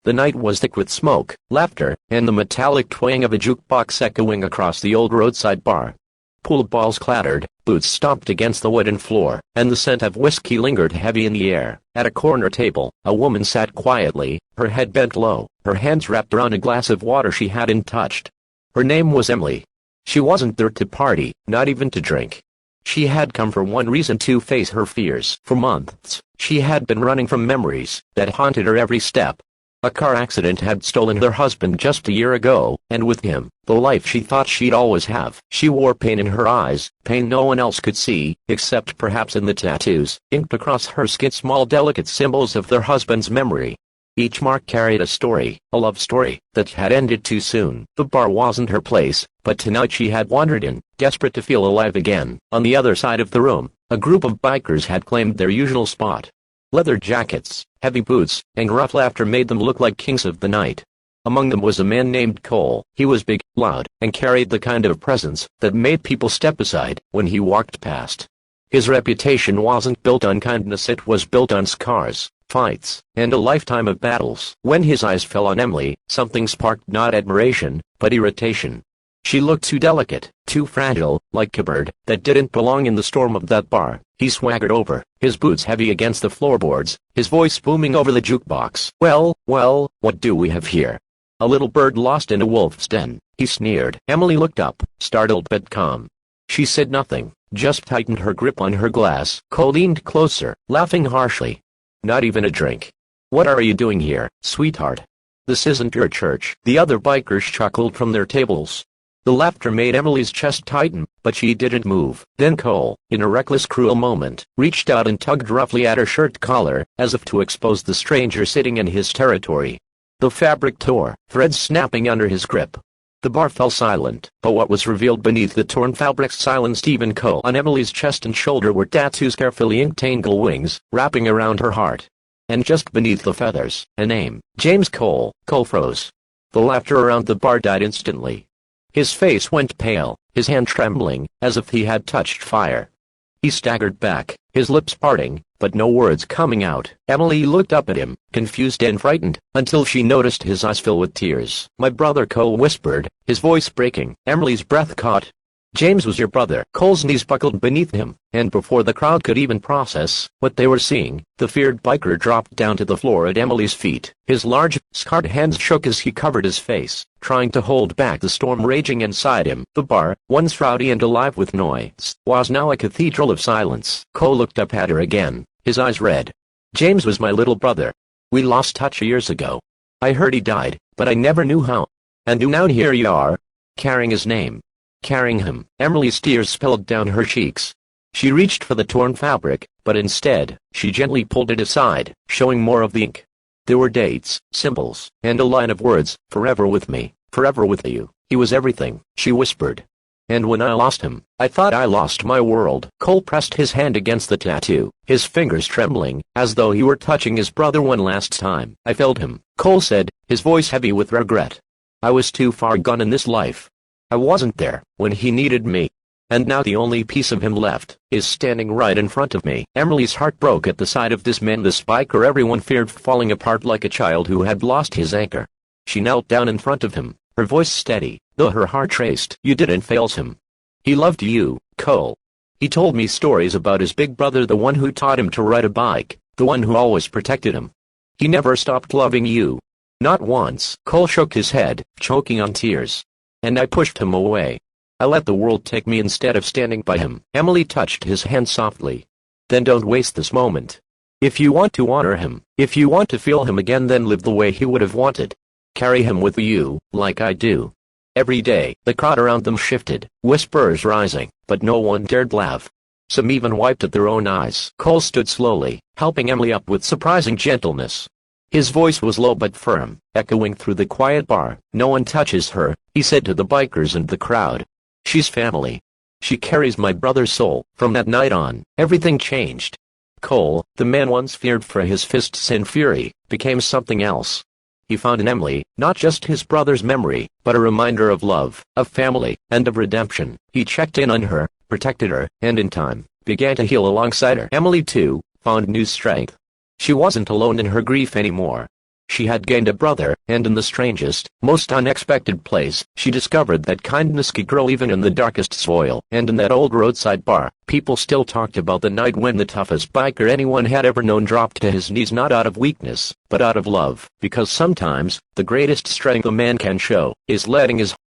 The night was thick with smoke, laughter, and the metallic twang of a jukebox echoing across the old roadside bar. Pool balls clattered, boots stomped against the wooden floor, and the scent of whiskey lingered heavy in the air. At a corner table, a woman sat quietly, her head bent low, her hands wrapped around a glass of water she hadn't touched. Her name was Emily. She wasn't there to party, not even to drink. She had come for one reason: to face her fears. For months, she had been running from memories that haunted her every step. A car accident had stolen her husband just a year ago, and with him, the life she thought she'd always have. She wore pain in her eyes, pain no one else could see, except perhaps in the tattoos, inked across her skin, small delicate symbols of their husband's memory. Each mark carried a story, a love story, that had ended too soon. The bar wasn't her place, but tonight she had wandered in, desperate to feel alive again. On the other side of the room, a group of bikers had claimed their usual spot. Leather jackets, heavy boots, and rough laughter made them look like kings of the night. Among them was a man named Cole. He was big, loud, and carried the kind of presence that made people step aside when he walked past. His reputation wasn't built on kindness, it was built on scars, fights, and a lifetime of battles. When his eyes fell on Emily, something sparked not admiration, but irritation. She looked too delicate, too fragile, like a bird that didn't belong in the storm of that bar. He swaggered over, his boots heavy against the floorboards, his voice booming over the jukebox. Well, what do we have here? A little bird lost in a wolf's den, he sneered. Emily looked up, startled but calm. She said nothing, just tightened her grip on her glass. Cole leaned closer, laughing harshly. Not even a drink. What are you doing here, sweetheart? This isn't your church. The other bikers chuckled from their tables. The laughter made Emily's chest tighten, but she didn't move. Then Cole, in a reckless, cruel moment, reached out and tugged roughly at her shirt collar, as if to expose the stranger sitting in his territory. The fabric tore, threads snapping under his grip. The bar fell silent, but what was revealed beneath the torn fabric silenced even Cole. On Emily's chest and shoulder were tattoos, carefully inked tangle wings, wrapping around her heart. And just beneath the feathers, a name, James Cole. Cole froze. The laughter around the bar died instantly. His face went pale, his hand trembling, as if he had touched fire. He staggered back, his lips parting, but no words coming out. Emily looked up at him, confused and frightened, until she noticed his eyes fill with tears. My brother, Cole whispered, his voice breaking. Emily's breath caught. James was your brother. Cole's knees buckled beneath him, and before the crowd could even process what they were seeing, the feared biker dropped down to the floor at Emily's feet. His large, scarred hands shook as he covered his face, trying to hold back the storm raging inside him. The bar, once rowdy and alive with noise, was now a cathedral of silence. Cole looked up at her again, his eyes red. James was my little brother. We lost touch years ago. I heard he died, but I never knew how. And now here you are, carrying his name. Carrying him. Emily's tears spilled down her cheeks. She reached for the torn fabric, but instead, she gently pulled it aside, showing more of the ink. There were dates, symbols, and a line of words, forever with me, forever with you. He was everything, she whispered. And when I lost him, I thought I lost my world. Cole pressed his hand against the tattoo, his fingers trembling, as though he were touching his brother one last time. I failed him, Cole said, his voice heavy with regret. I was too far gone in this life. I wasn't there when he needed me. And now the only piece of him left is standing right in front of me. Emily's heart broke at the sight of this man, this biker everyone feared, falling apart like a child who had lost his anchor. She knelt down in front of him, her voice steady, though her heart raced. You didn't fail him. He loved you, Cole. He told me stories about his big brother, the one who taught him to ride a bike, the one who always protected him. He never stopped loving you. Not once. Cole shook his head, choking on tears. And I pushed him away. I let the world take me instead of standing by him. Emily touched his hand softly. Then don't waste this moment. If you want to honor him, if you want to feel him again, then live the way he would have wanted. Carry him with you, like I do. Every day, the crowd around them shifted, whispers rising, but no one dared laugh. Some even wiped at their own eyes. Cole stood slowly, helping Emily up with surprising gentleness. His voice was low but firm, echoing through the quiet bar. No one touches her, he said to the bikers and the crowd. She's family. She carries my brother's soul. From that night on, everything changed. Cole, the man once feared for his fists and fury, became something else. He found in Emily, not just his brother's memory, but a reminder of love, of family, and of redemption. He checked in on her, protected her, and in time, began to heal alongside her. Emily, too, found new strength. She wasn't alone in her grief anymore. She had gained a brother, and in the strangest, most unexpected place, she discovered that kindness could grow even in the darkest soil. And in that old roadside bar, people still talked about the night when the toughest biker anyone had ever known dropped to his knees, not out of weakness, but out of love. Because sometimes, the greatest strength a man can show is letting his